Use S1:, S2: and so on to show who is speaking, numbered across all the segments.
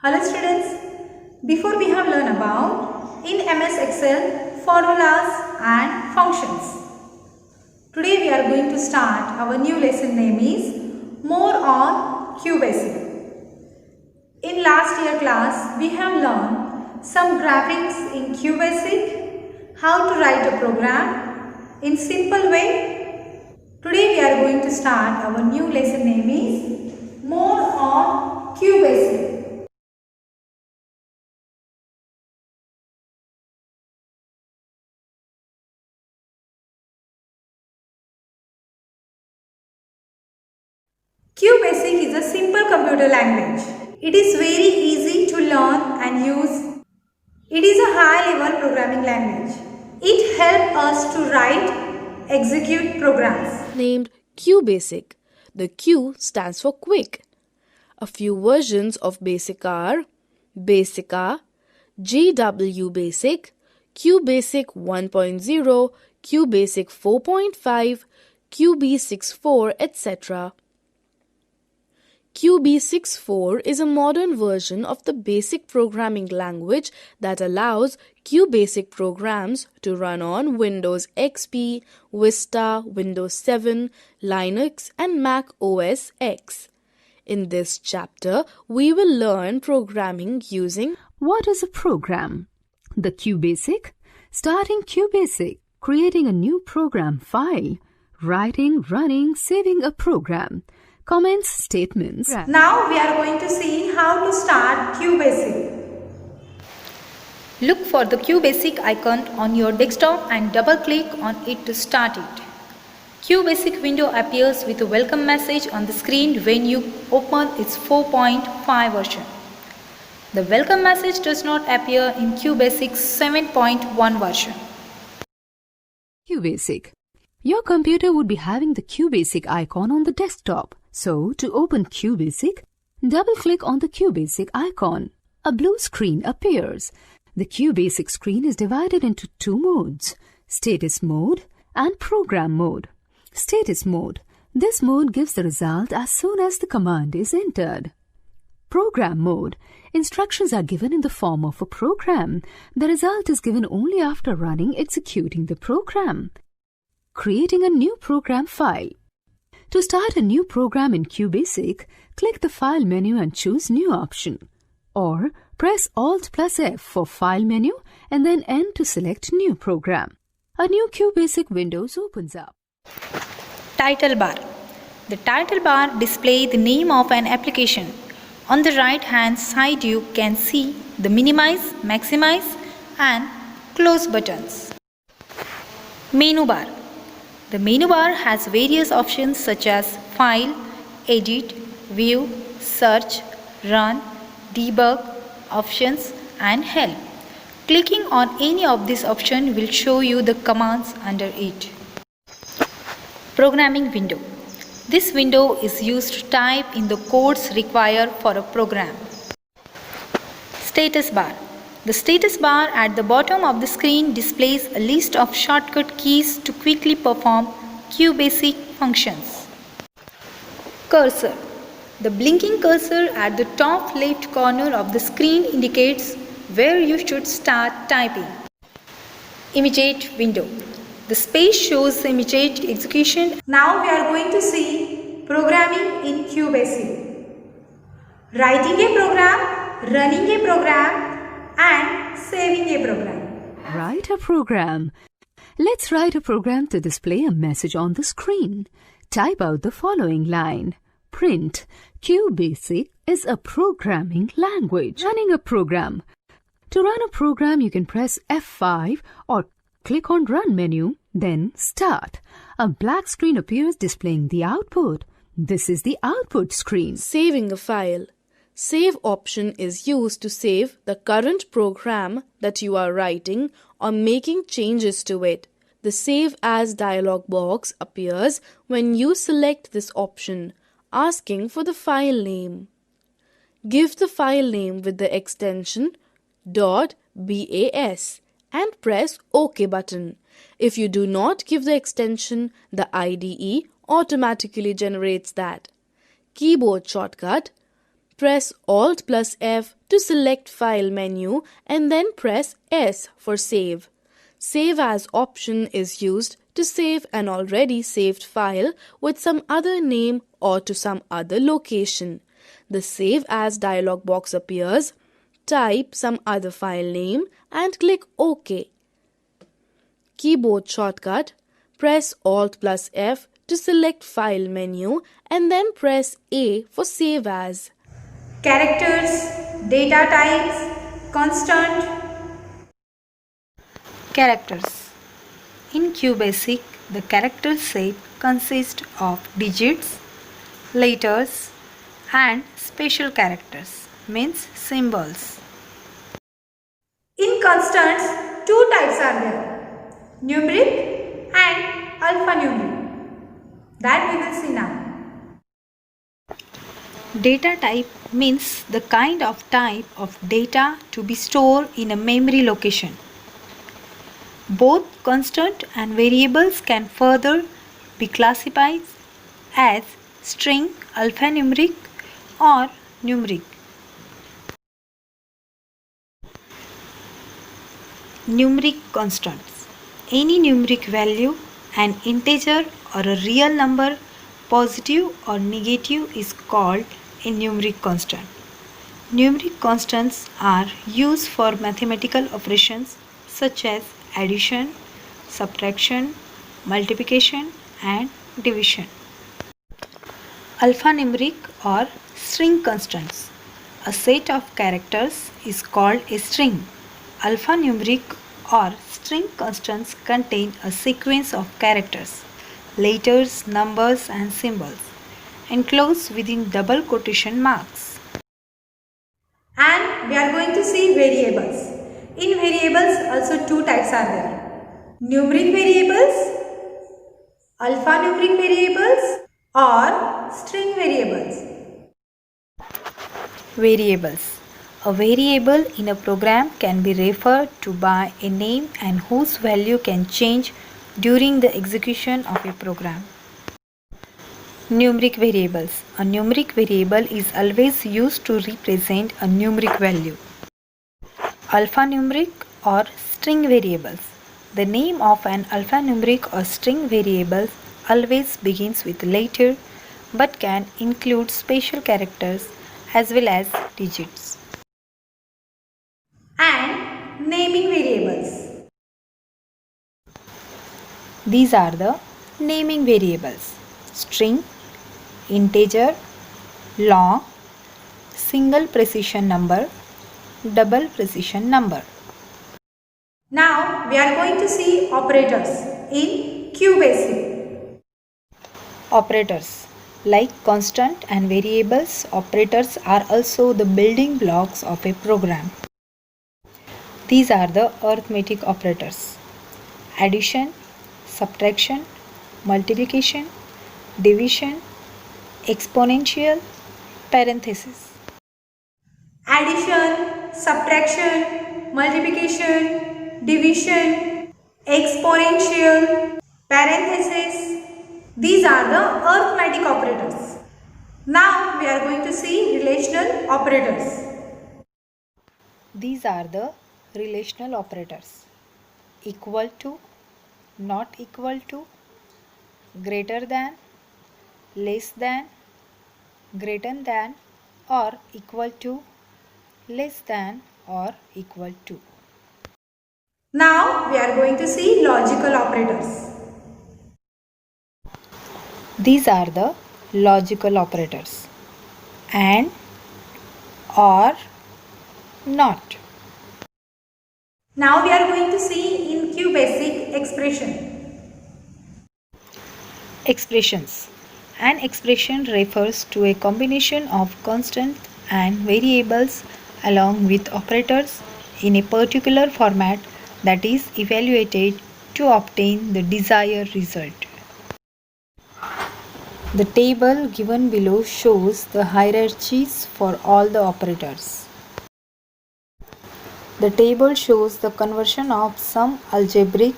S1: Hello students, before we have learned about in MS Excel formulas and functions. Today we are going to start our new lesson name is More on QBasic. In last year class we have learned some graphics in QBasic, how to write a program in simple way. Today we are going to start our new lesson name is More on QBasic. QBasic is a simple computer language. It is very easy to learn and use. It is a high-level programming language. It helps us to write, execute programs.
S2: Named QBasic. The Q stands for quick. A few versions of BASIC are Basica, GW Basic, QBasic 1.0, QBasic 4.5, QB64, etc. QB64 is a modern version of the basic programming language that allows QBasic programs to run on Windows XP, Vista, Windows 7, Linux, and Mac OS X. In this chapter, we will learn programming using
S3: What is a program? The QBasic, starting QBasic, creating a new program file, writing, running, saving a program. Comments, statements.
S1: Now we are going to see how to start QBasic.
S4: Look for the QBasic icon on your desktop and double-click on it to start it. QBasic window appears with a welcome message on the screen when you open its 4.5 version. The welcome message does not appear in QBasic 7.1 version.
S3: QBasic. Your computer would be having the QBasic icon on the desktop. So, to open QBasic, double-click on the QBasic icon. A blue screen appears. The QBasic screen is divided into two modes, Status Mode and Program Mode. Status Mode. This mode gives the result as soon as the command is entered. Program Mode. Instructions are given in the form of a program. The result is given only after executing the program. Creating a new program file. To start a new program in QBasic, click the File menu and choose New option. Or press Alt plus F for File menu and then N to select New program. A new QBasic window opens up.
S4: Title bar. The title bar displays the name of an application. On the right hand side you can see the minimize, maximize and close buttons. Menu bar. The menu bar has various options such as File, Edit, View, Search, Run, Debug, Options and Help. Clicking on any of these options will show you the commands under it. Programming window. This window is used to type in the codes required for a program. Status bar. The status bar at the bottom of the screen displays a list of shortcut keys to quickly perform QBasic functions. Cursor. The blinking cursor at the top left corner of the screen indicates where you should start typing. Immediate window. The space shows the immediate execution.
S1: Now we are going to see programming in QBasic. Writing a program, running a program and saving a program.
S3: Write a program. Let's write a program to display a message on the screen. Type out the following line. Print. QBasic is a programming language. Running a program. To run a program, you can press F5 or click on Run menu, then Start. A black screen appears displaying the output. This is the output screen.
S2: saving a file. Save option is used to save the current program that you are writing or making changes to it. The Save As dialog box appears when you select this option, asking for the file name. Give the file name with the extension .bas and press OK button. If you do not give the extension, the IDE automatically generates that. Keyboard shortcut Press Alt plus F to select File menu and then press S for Save. Save As option is used to save an already saved file with some other name or to some other location. The Save As dialog box appears. Type some other file name and click OK. Keyboard shortcut, press Alt plus F to select File menu and then press A for Save As.
S1: Characters, data types, constant.
S4: Characters. In QBasic, the character set consists of digits, letters and special characters, means symbols.
S1: In constants, two types are there, numeric and alphanumeric. That we will see now.
S4: Data type means the kind of type of data to be stored in a memory location. Both constant and variables can further be classified as string, alphanumeric or numeric. Numeric constants. Any numeric value, an integer or a real number, positive or negative, is called a numeric constant. Numeric constants are used for mathematical operations such as addition, subtraction, multiplication and division. Alphanumeric or string constants. A set of characters is called a string. Alphanumeric or string constants contain a sequence of characters, letters, numbers and symbols enclosed within double quotation marks.
S1: And we are going to see variables. In variables also two types are there, numeric variables, alphanumeric variables or string variables.
S4: Variables. A variable in a program can be referred to by a name and whose value can change during the execution of a program. Numeric variables. A numeric variable is always used to represent a numeric value. Alphanumeric or string variables. The name of an alphanumeric or string variable always begins with letter but can include special characters as well as digits.
S1: And naming variables.
S4: These are the naming variables: string, integer, long, single precision number, double precision number.
S1: Now we are going to see operators in QBasic.
S4: Operators. Like constant and variables, operators are also the building blocks of a program. These are the arithmetic operators: addition, subtraction, multiplication, division, exponential, parenthesis.
S1: Addition, subtraction, multiplication, division, exponential, parenthesis. These are the arithmetic operators. Now we are going to see relational operators.
S4: These are the relational operators: equal to, not equal to, greater than, less than, greater than or equal to, less than or equal to.
S1: Now we are going to see logical operators.
S4: These are the logical operators: and, or, not.
S1: Now we are going to see in QBasic expression.
S4: Expressions. An expression refers to a combination of constants and variables along with operators in a particular format that is evaluated to obtain the desired result. The table given below shows the hierarchies for all the operators. The table shows the conversion of some algebraic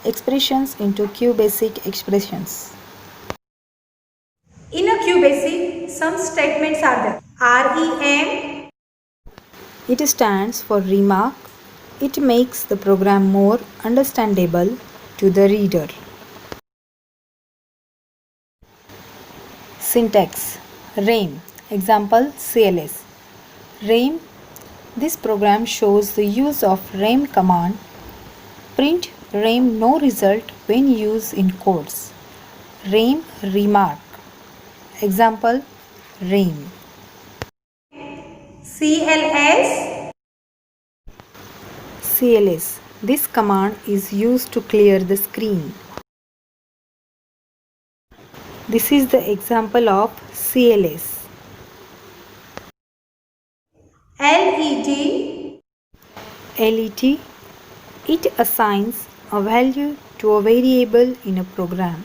S4: expressions into QBasic expressions.
S1: In a QBasic, some statements are there. REM.
S4: It stands for remark. It makes the program more understandable to the reader. Syntax. REM. Example CLS. REM. This program shows the use of REM command. Print REM no result when used in quotes. REM remark. Example REM.
S1: CLS.
S4: CLS. This command is used to clear the screen. This is the example of CLS.
S1: LET.
S4: LET. It assigns a value to a variable in a program.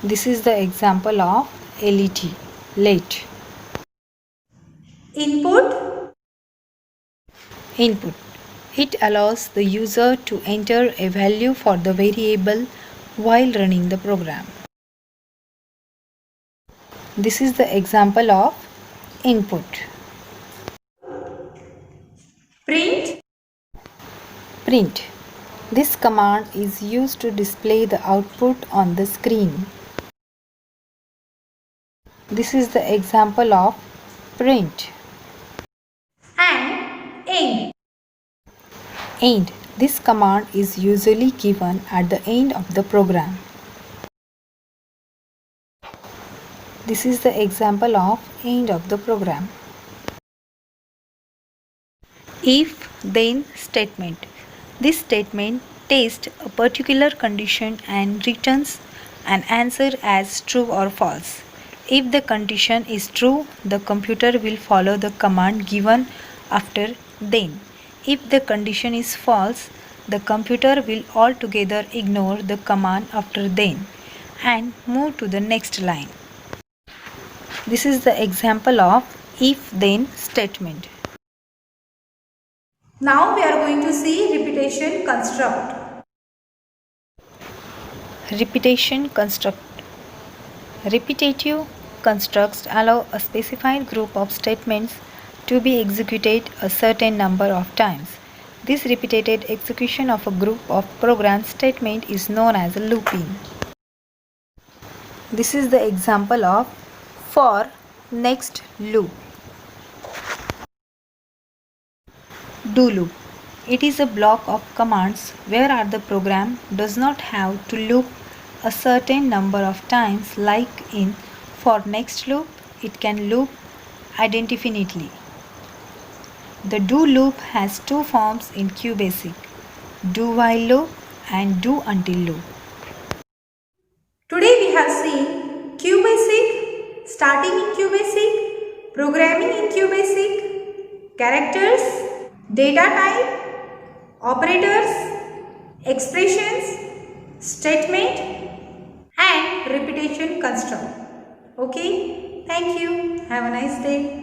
S4: This is the example of LET. Let.
S1: Input.
S4: Input. It allows the user to enter a value for the variable while running the program. This is the example of input.
S1: Print.
S4: Print. This command is used to display the output on the screen. This is the example of print.
S1: And end.
S4: End. This command is usually given at the end of the program. This is the example of end of the program. If then statement. This statement tests a particular condition and returns an answer as true or false. If the condition is true, the computer will follow the command given after then. If the condition is false, the computer will altogether ignore the command after then and move to the next line. This is the example of if-then statement.
S1: Now we are going to see repetition construct.
S4: Repetition construct. Repetitive constructs allow a specified group of statements to be executed a certain number of times. This repeated execution of a group of program statement is known as a looping. This is the example of for next loop. Do loop. It is a block of commands where the program does not have to loop a certain number of times, like in for next loop, it can loop indefinitely. The do loop has two forms in QBasic: do while loop and do until loop.
S1: Today we have seen QBasic, starting in QBasic, programming in QBasic, characters, data type, operators, expressions, statement and repetition construct. Okay, thank you. Have a nice day.